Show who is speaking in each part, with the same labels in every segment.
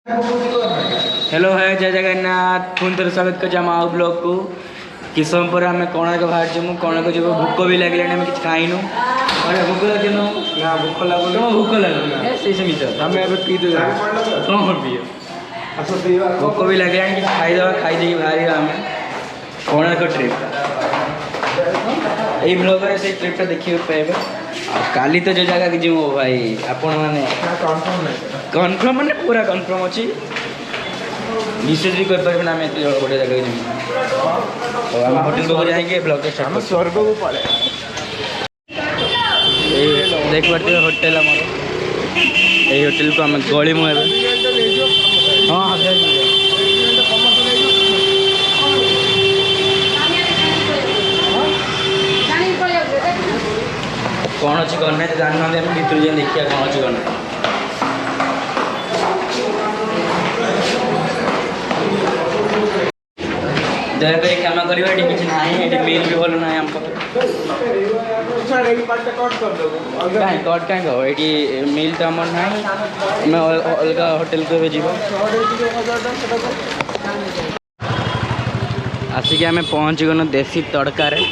Speaker 1: Hello है जय जगन्नाथ पुणी थोड़े स्वागत कर आउ ब्लॉग को कि समय पर आम कोणार्क बाहर जीवु कोणार्क जीव भोक भी लगे आम कि खाइनु भोक लगे ना भोक लगुन तुम भोक लगुन सेमती आम पी दे कौन पी भोक भी लगे कि खाईदे खाईदे बाहर आम कोणार्क ट्रिप यही ब्लॉग से ट्रिपटा देखिए पाइबे काली तो जो जगह जी भाई आपण मैंने कन्फर्म मैंने पूरा कन्फर्म अच्छी विशेष भी कर आम एत गोटे जगह जी आम होटेल को जाएंगे ब्लॉग स्टार्ट स्वर्ग को पड़े देख पारे होटेल आम यही होटेल को आम गली मुझे हाँ हाँ कौन अच्छी कौन ना जानना भितर जाए देखिए कौन अच्छी कौन दयाक कम करवा किसी ना ये मेल भी भल ना कट कहीं ये मिल तो आम ना आम अलग होटेल को जीव आसिक आम पहुँच गन देसी तड़कार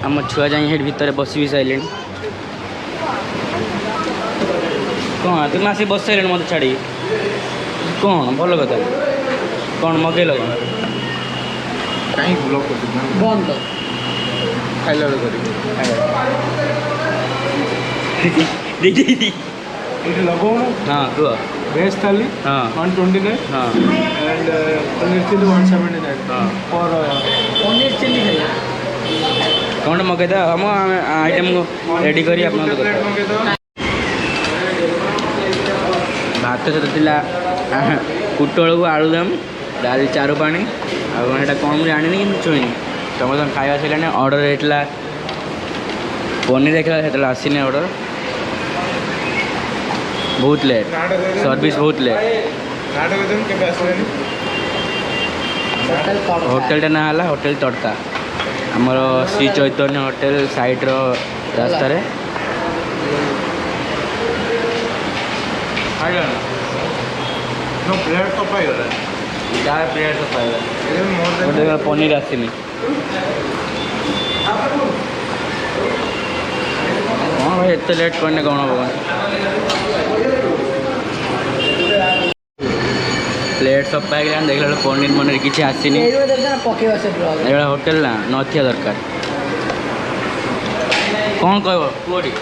Speaker 1: आम छुआ जाए हेड भितर बस भी सारे कौन तुम आसिक बस सारे मत छाड़ी कौन भल कथा कौन मगेल
Speaker 2: कहीं ब्लॉक बंद खाइला लगो
Speaker 1: हाँ कह
Speaker 2: वेज थाली
Speaker 1: हाँ
Speaker 2: 129
Speaker 1: हाँ
Speaker 2: एंड पनीर चिल्ली 179
Speaker 1: हाँ
Speaker 2: और
Speaker 1: पनीर चिल्ली खाइए कौन मगेदा हम आइटम को रेडी करी भात सहित पुटल को आलुदम डाली चारू पानी आटा कौन मुझे जानी कि छुईनी समस्त खाଇବା सारे ऑर्डर होता पनीर देखला से आसनी ऑर्डर बहुत लेट सर्विस बहुत लेट होटेल ना है होटेल तड़का आमर Shri Chaitanya hotel side रास्तार
Speaker 2: plate तो पाइगला
Speaker 1: प्लेट तो पाइला पनीर आसनी हाँ भाई एत लेट करने कौन हम प्लेट सब पाइक देखला पनीर मनीर किसी आसनी होटेल ना नथिया दरकार कौन कह कुटी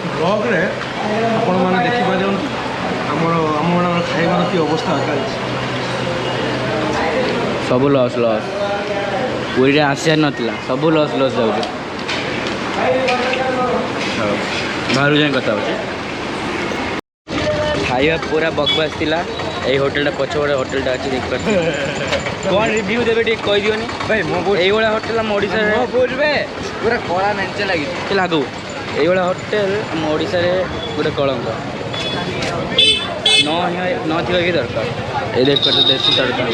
Speaker 2: ब्लॉग रे आपण माने देखि पाजन हमर खाइबार की अवस्था
Speaker 1: सब लस लस पूरी आसार नाला सब लस लस जाऊँ बाहर जाए कथा खाଇବା पूरा बकवास थिला এই হোটেলটা পছপড়ে হোটেলটা আছে দেখতে কোন রিভিউ দেবে ঠিক কই দিওনি ভাই মো এইগুলা হোটেল আম ওড়িশা রে মো বুঝবে পুরা কড়া মেঞ্চে লাগি কি লাগু এইগুলা হোটেল আম ওড়িশা রে পুরা কলঙ্ক न थी कि दरकार ये देख कर देसी तड़का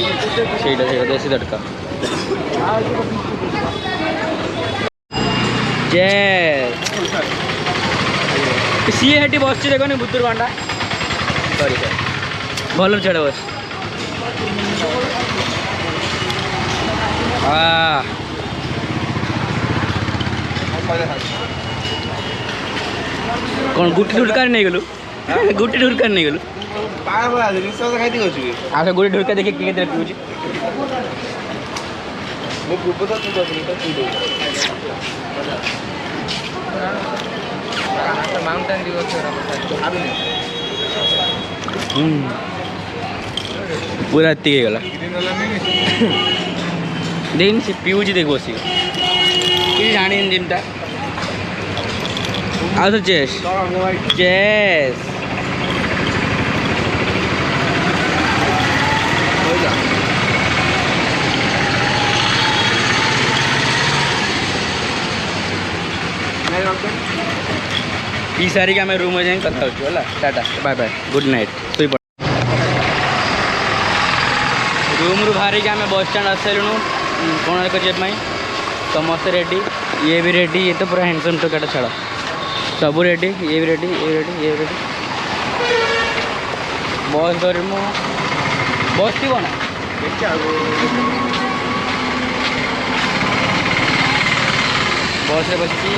Speaker 1: ସେଇଟା देसी तड़का जय सी हेटी बस देखनी बुतुर बांडा सॉरी सर भल छाड़ बस कौन गुटी ढुड़कार नहीं गलु गुटी ढुड़कार नहीं गलु अच्छा गुटी ढुड़का देखिए कितने पिऊँ पूरा एति गला देन से पिऊँ देख बस कि जानी जिनटा आ चेस चेस पी सारी आम रूम में जाए कथा है tata bye bye good night शोई रूम रू बाहर आम बस स्टाण आस सारूँ कोणार्क जाए समस्ते रेडी ये भी रेडी ये तो पूरा हैंडसम टोकाटा छाड़ सब रेडी ये भी रेडी ये भी रेडी ये भी रेडी बस धरमु बस थी ना बस रे बसी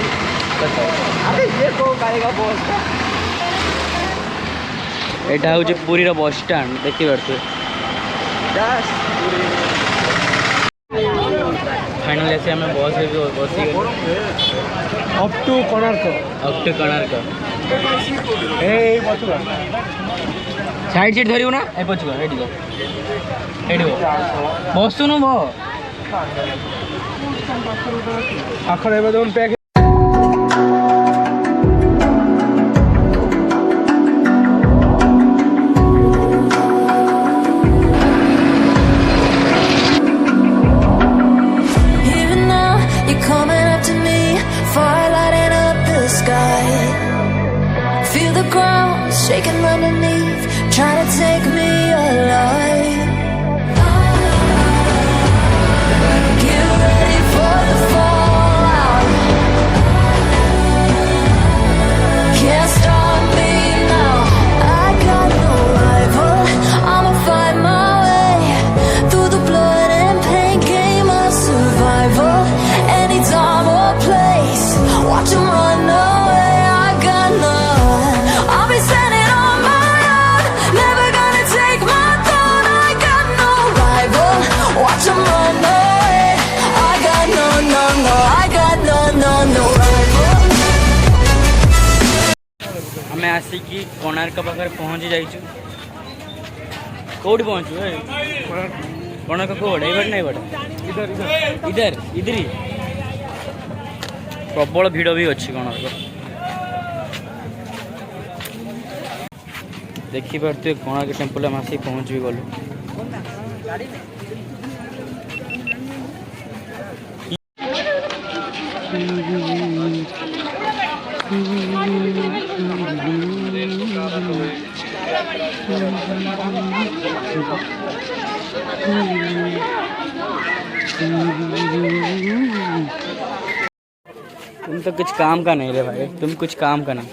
Speaker 1: एटा हूँ पुरी बस स्टैंड देखी पारे फाइनली आसी आम बस बस
Speaker 2: up to Konark
Speaker 1: side seat धरू ना ए पछुआ बसुनु बो
Speaker 2: आखर एबे दोन पैक
Speaker 3: shaking underneath, trying to take me alive. Get ready for the fallout. Can't stop me now. I got no rival. I'ma find my way through the blood and pain, game of survival. Any time or place, watch 'em run away. I got none. I'll be standing on my own, never gonna take my throne. I got no rival, watch 'em run away. I got no, I got no rival.
Speaker 1: आम आसिकी कोणार्क पाखे पहुँची जाइचु कौटी पहुँचु कोणार्क कौट ये नहीं but इधर इधर प्रबल भिड़ भी अच्छी कोणार्क देखी पारे कोणार्क टेम्पल आम आसिक पहुँच भी गलु तुम तो कुछ काम का नहीं रे भाई तुम कुछ काम का नहीं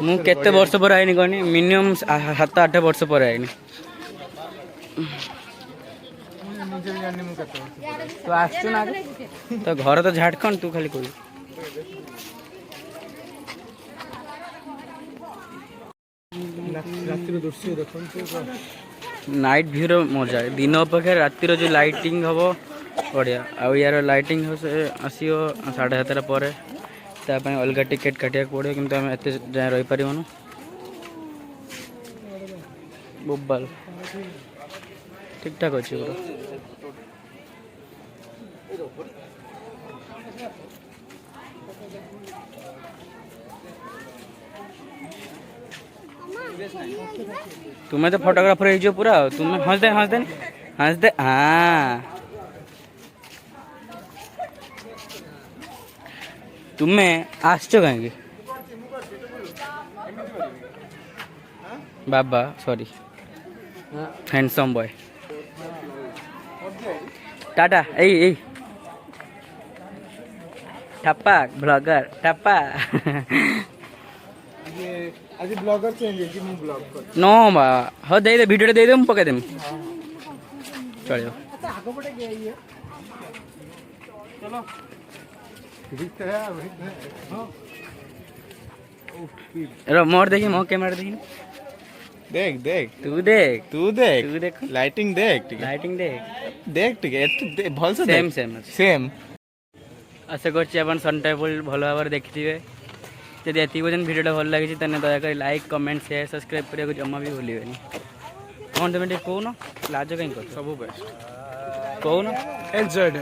Speaker 1: ମୁଁ କେତେ ବର୍ଷ ପରେ ଆଇନି କହନି ମିନିମମ୍ 7-8 ବର୍ଷ ପରେ ଆଇନି ତୁ ଆସୁଛୁ ନା ତ ଘର ତ ଝାଡ଼ଖଣ୍ଡ ତୁ ଖାଲି କହିବୁ नाइट भ्यूर मजा दिन अपेक्षा रातिर जो लाइटिंग हम बढ़िया आउ यार लाइटिंग आसो 7:30 पर अलग टिकेट काटा पड़े कि आम एत जाए रही पारूँ बोबाल ठीक ठाक अच्छे पूरा तुम्हें तो फोटोग्राफर हो पूरा तुम्हें हंसदे हाँ तुम्हें आसच कहीं बाबा सॉरी हैंडसम बॉय टाटा ए ठप्पा ब्लॉगर टप्पा
Speaker 2: आज ब्लॉगर चेंज है कि मैं ब्लॉग कर
Speaker 1: नो बा हाँ दे वीडियो दे हम पका देम चलो
Speaker 2: आगे बढ़े गया ये चलो ठीक है हां
Speaker 1: रो मोर देखी मो कैमरा देखी
Speaker 2: देख
Speaker 1: तू देख
Speaker 2: लाइटिंग देख ठीक है भल से सेम
Speaker 1: आशा कर सन टेबल भल भाव देखी जदि एति पर्यटन भिडियो भल लगी दयाक लाइक कमेंट शेयर सब्सक्राइब करने जमा भी भूल कौन तुम कौन लाज कहीं कर सब बेस्ट कौन
Speaker 2: एंजॉयड